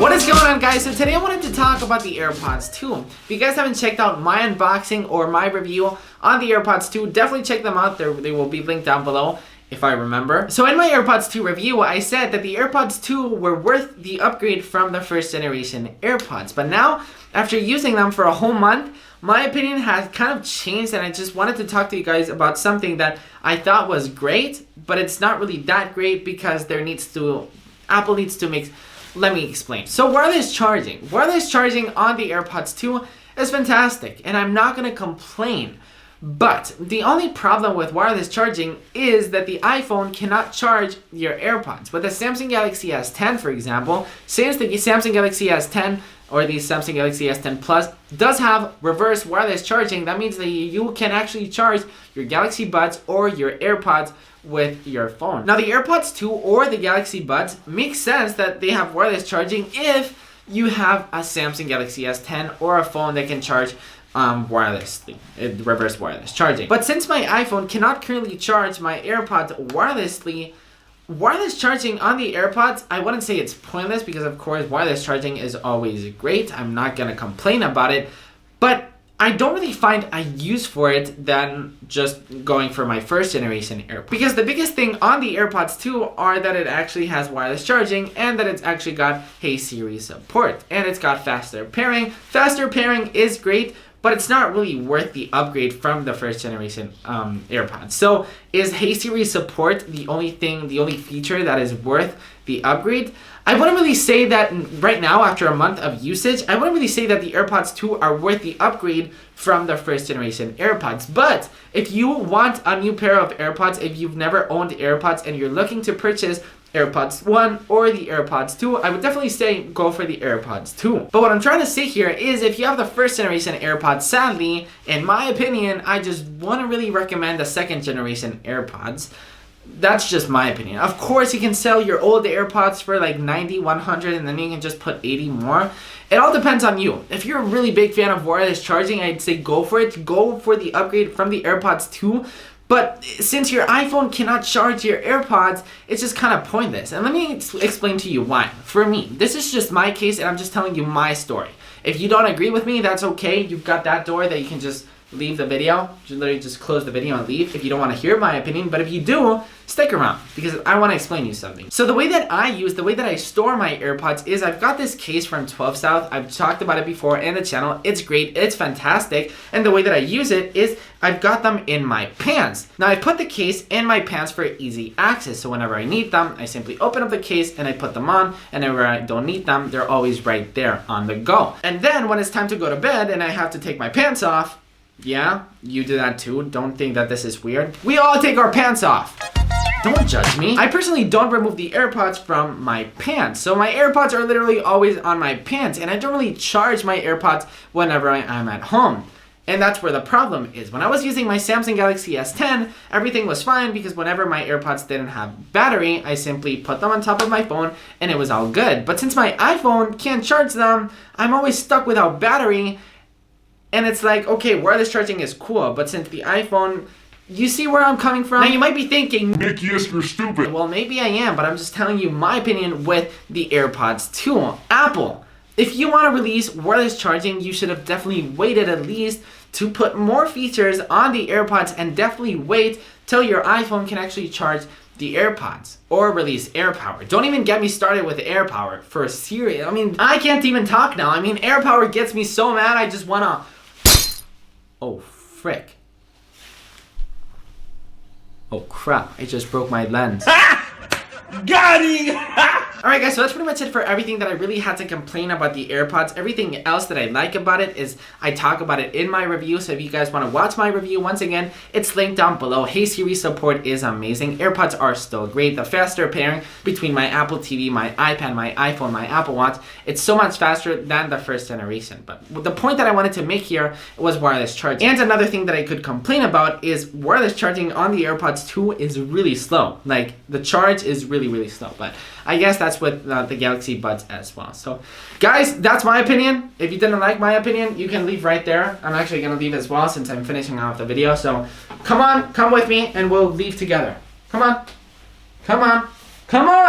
What is going on, guys? So today I wanted to talk about the AirPods 2. If you guys haven't checked out my unboxing or my review on the AirPods 2, definitely check them out. They will be linked down below if I remember. So in my AirPods 2 review, I said that the AirPods 2 were worth the upgrade from the first generation AirPods. But now, after using them for a whole month, my opinion has kind of changed, and I just wanted to talk to you guys about something that I thought was great, but it's not really that great because Apple needs to make. Let me explain. So wireless charging on the AirPods 2 is fantastic, and I'm not gonna complain. But the only problem with wireless charging is that the iPhone cannot charge your AirPods. With the Samsung Galaxy S10, for example, since the Samsung Galaxy S10 or the Samsung Galaxy S10 Plus does have reverse wireless charging, that means that you can actually charge your Galaxy Buds or your AirPods with your phone. Now the AirPods 2 or the Galaxy Buds makes sense that they have wireless charging if you have a Samsung Galaxy S10 or a phone that can charge wirelessly, reverse wireless charging. But since my iPhone cannot currently charge my AirPods wirelessly, wireless charging on the AirPods, I wouldn't say it's pointless because of course wireless charging is always great. I'm not gonna complain about it, but I don't really find a use for it than just going for my first generation AirPods. Because the biggest thing on the AirPods 2 are that it actually has wireless charging and that it's actually got Hey Siri support. And it's got faster pairing. Faster pairing is great, but it's not really worth the upgrade from the first generation AirPods. So is Hey Siri support the only feature that is worth the upgrade? I wouldn't really say that right now, after a month of usage, I wouldn't really say that the AirPods 2 are worth the upgrade from the first generation AirPods. But if you want a new pair of AirPods, if you've never owned AirPods and you're looking to purchase AirPods 1 or the AirPods 2, I would definitely say go for the AirPods 2. But what I'm trying to say here is if you have the first generation AirPods, sadly, in my opinion, I just want to really recommend the second generation AirPods. That's just my opinion. Of course, you can sell your old AirPods for like 90, 100, and then you can just put 80 more. It all depends on you. If you're a really big fan of wireless charging, I'd say go for it. Go for the upgrade from the AirPods 2. But since your iPhone cannot charge your AirPods, it's just kind of pointless. And let me explain to you why. For me, this is just my case, and I'm just telling you my story. If you don't agree with me, that's okay. You've got that door that you can just leave the video. Literally just close the video and leave if you don't want to hear my opinion. But if you do, stick around because I want to explain you something. So the way that I store my AirPods is I've got this case from 12 South. I've talked about it before in the channel. It's great. It's fantastic. And the way that I use it is I've got them in my pants. Now I put the case in my pants for easy access. So whenever I need them, I simply open up the case and I put them on. And whenever I don't need them, they're always right there on the go. And then when it's time to go to bed and I have to take my pants off, yeah, you do that too. Don't think that this is weird. We all take our pants off. Don't judge me. I personally don't remove the AirPods from my pants. So my AirPods are literally always on my pants, and I don't really charge my AirPods whenever I'm at home. And that's where the problem is. When I was using my Samsung Galaxy S10, everything was fine because whenever my AirPods didn't have battery, I simply put them on top of my phone and it was all good. But since my iPhone can't charge them, I'm always stuck without battery. And it's like, okay, wireless charging is cool, but since the iPhone, you see where I'm coming from? Now you might be thinking, Nikias, you're stupid. Well, maybe I am, but I'm just telling you my opinion with the AirPods 2. Apple, if you want to release wireless charging, you should have definitely waited at least to put more features on the AirPods and definitely wait till your iPhone can actually charge the AirPods or release AirPower. Don't even get me started with AirPower for Siri. I mean, I can't even talk now. I mean, AirPower gets me so mad. I just wanna. Oh, frick. Oh, crap. I just broke my lens. Got him! Alright guys, so that's pretty much it for everything that I really had to complain about the AirPods. Everything else that I like about it is I talk about it in my review. So if you guys want to watch my review, once again, it's linked down below. Hey Siri support is amazing. AirPods are still great. The faster pairing between my Apple TV, my iPad, my iPhone, my Apple Watch, it's so much faster than the first generation. But the point that I wanted to make here was wireless charging. And another thing that I could complain about is wireless charging on the AirPods 2 is really slow. Like the charge is really slow. But I guess that's with the Galaxy Buds as well. So guys, that's my opinion. If you didn't like my opinion, you can leave right there. I'm actually gonna leave as well since I'm finishing off the video. So come on, come with me and we'll leave together. Come on, come on, come on.